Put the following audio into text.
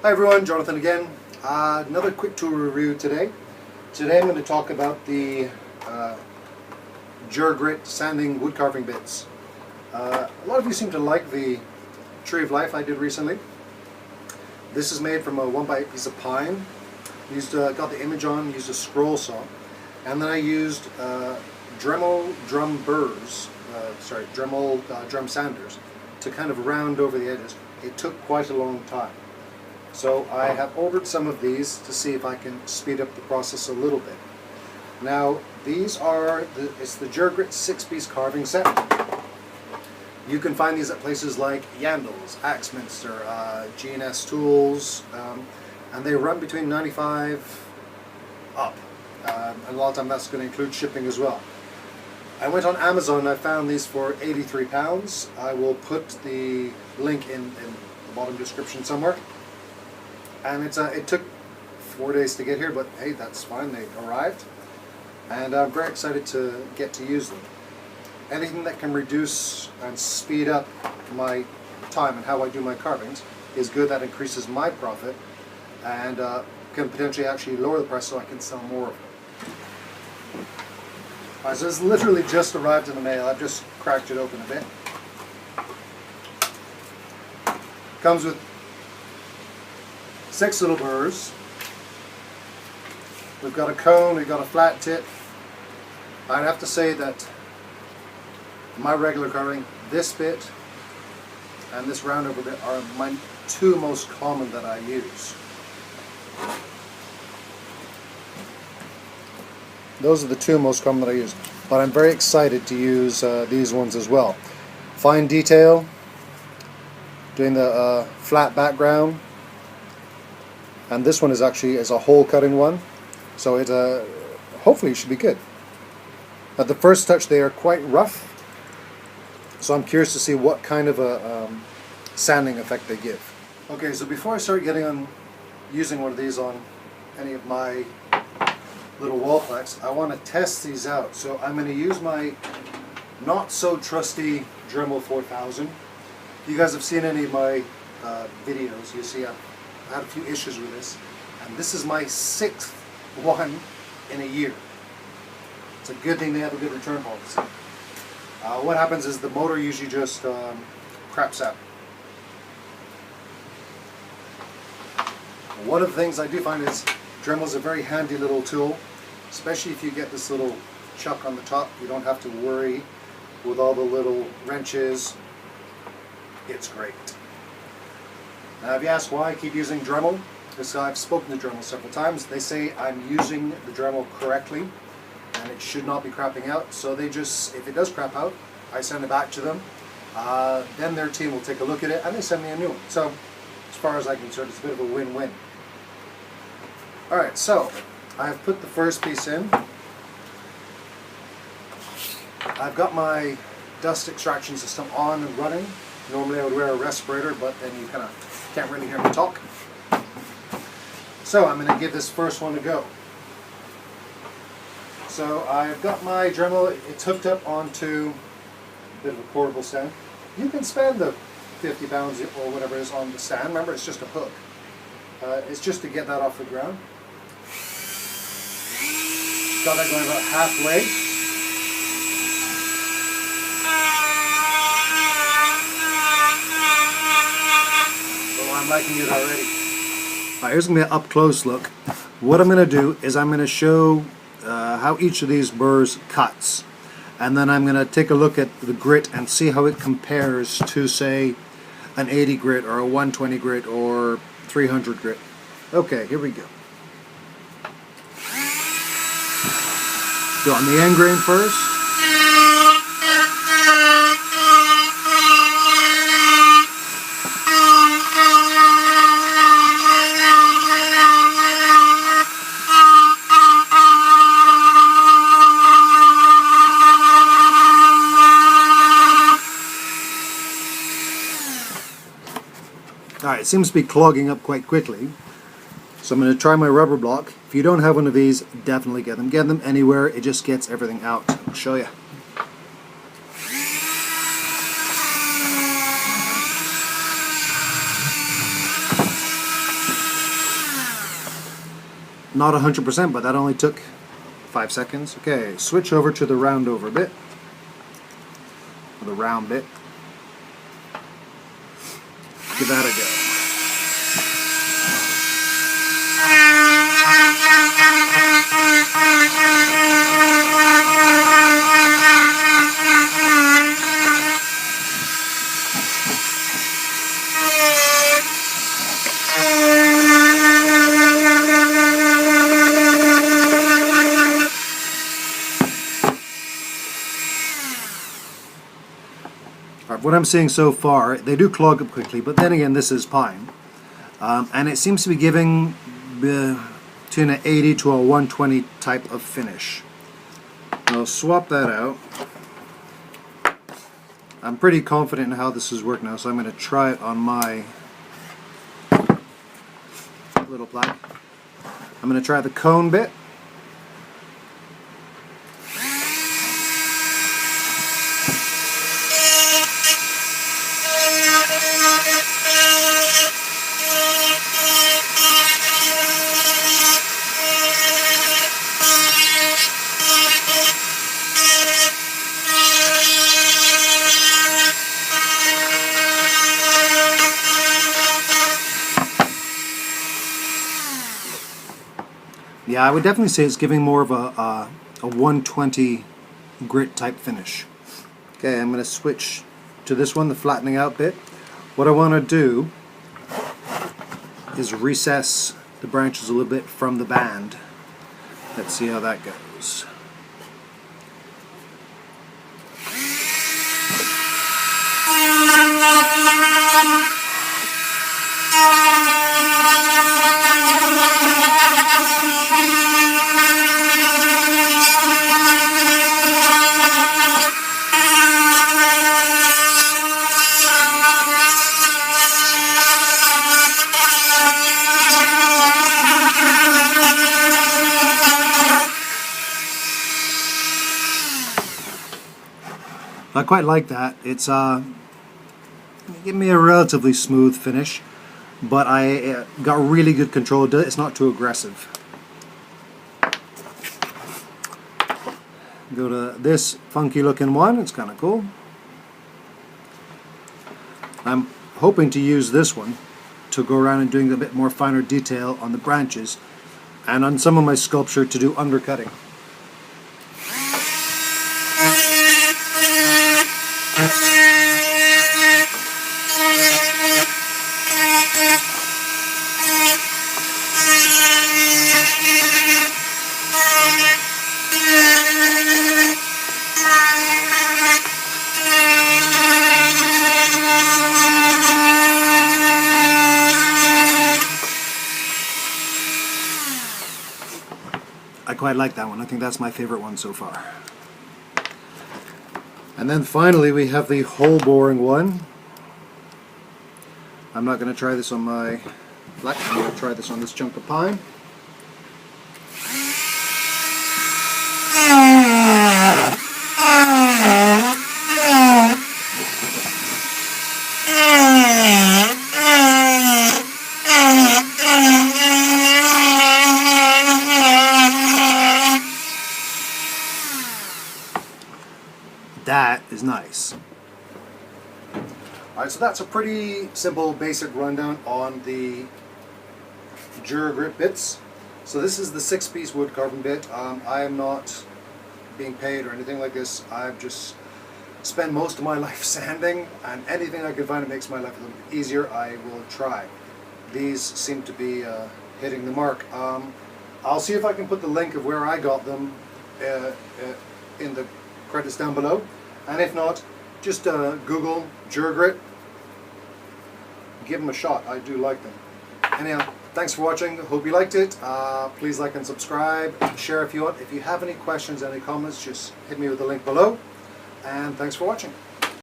Hi everyone, Jonathan again. Another quick tool review today. Today I'm going to talk about the Dura-grit sanding wood carving bits. A lot of you seem to like the Tree of Life I did recently. This is made from a 1x8 piece of pine. Got the image on, used a scroll saw, and then I used Dremel drum burrs, Dremel drum sanders to kind of round over the edges. It took quite a long time. So I have ordered some of these to see if I can speed up the process a little bit. Now these are, it's the Dura-grit 6-piece carving set. You can find these at places like Yandles, Axminster, G&S Tools, and they run between $95 up. And a lot of time that's going to include shipping as well. I went on Amazon and I found these for £83. I will put the link in the bottom description somewhere. And it took 4 days to get here, but hey, that's fine, they arrived. And I'm very excited to get to use them. Anything that can reduce and speed up my time and how I do my carvings is good. That increases my profit and can potentially actually lower the price so I can sell more of them. Alright, so this literally just arrived in the mail. I've just cracked it open a bit. Comes with 6 little burrs. We've got a cone, we've got a flat tip. I'd have to say that my regular carving, this bit and this roundover bit are my two most common that I use. Those are the two most common that I use, but I'm very excited to use these ones as well. Fine detail, doing the flat background, and this one is actually a hole cutting one, so it hopefully should be good. At the first touch they are quite rough, so I'm curious to see what kind of a sanding effect they give. Okay, so before I start getting on using one of these on any of my little wall plaques, I want to test these out. So I'm going to use my not so trusty Dremel 4000. If you guys have seen any of my videos, you see I've had a few issues with this, and this is my 6th one in a year. It's a good thing they have a good return policy. What happens is the motor usually just craps out. One of the things I do find is Dremel is a very handy little tool, especially if you get this little chuck on the top. You don't have to worry with all the little wrenches. It's great. Now if you ask why I keep using Dremel, because I've spoken to Dremel several times, they say I'm using the Dremel correctly and it should not be crapping out. So they just, if it does crap out, I send it back to them. Then their team will take a look at it and they send me a new one. So as far as I'm concerned, it's a bit of a win-win. Alright, so I've put the first piece in. I've got my dust extraction system on and running. Normally I would wear a respirator, but then you kind of can't really hear me talk. So I'm going to give this first one a go. So I've got my Dremel, it's hooked up onto a bit of a portable stand. You can spend the 50 pounds or whatever it is on the stand. Remember, it's just a hook. It's just to get that off the ground. Got that going about halfway. Oh, I'm liking it already. Alright, here's going to be an up-close look. What I'm going to do is I'm going to show how each of these burrs cuts. And then I'm going to take a look at the grit and see how it compares to, say, an 80 grit or a 120 grit or 300 grit. Okay, here we go. Go on the end grain first. Alright, it seems to be clogging up quite quickly. So I'm going to try my rubber block. If you don't have one of these, definitely get them. Get them anywhere, it just gets everything out. I'll show you. not 100%, but that only took 5 seconds. Okay, switch over to the round over bit, or the round bit. Give that a go. What I'm seeing so far, they do clog up quickly, but then again, this is pine. And it seems to be giving between an 80 to a 120 type of finish. I'll swap that out. I'm pretty confident in how this is working now, so I'm going to try it on my little plaque. I'm going to try the cone bit. Yeah, I would definitely say it's giving more of a 120 grit type finish. Okay, I'm going to switch to this one, the flattening out bit. What I want to do is recess the branches a little bit from the band. Let's see how that goes. I quite like that. It's give me a relatively smooth finish, but I got really good control. It's not too aggressive. Go to this funky looking one. It's kind of cool. I'm hoping to use this one to go around and doing a bit more finer detail on the branches, and on some of my sculpture to do undercutting. I quite like that one. I think that's my favorite one so far. And then finally we have the hole boring one. I'm not going to try this on my black, I'm going to try this on this chunk of pine. That is nice. Alright, so that's a pretty simple basic rundown on the Dura-grit bits. So this is the 6-piece wood carving bit. I am not being paid or anything like this. I've just spent most of my life sanding, and anything I can find that makes my life a little bit easier, I will try. These seem to be hitting the mark. I'll see if I can put the link of where I got them in the credits down below, and if not, just Google Dura-grit, give them a shot. I do like them. Anyhow, thanks for watching. Hope you liked it. Please like and subscribe, share if you want. If you have any questions, any comments, just hit me with the link below, and thanks for watching.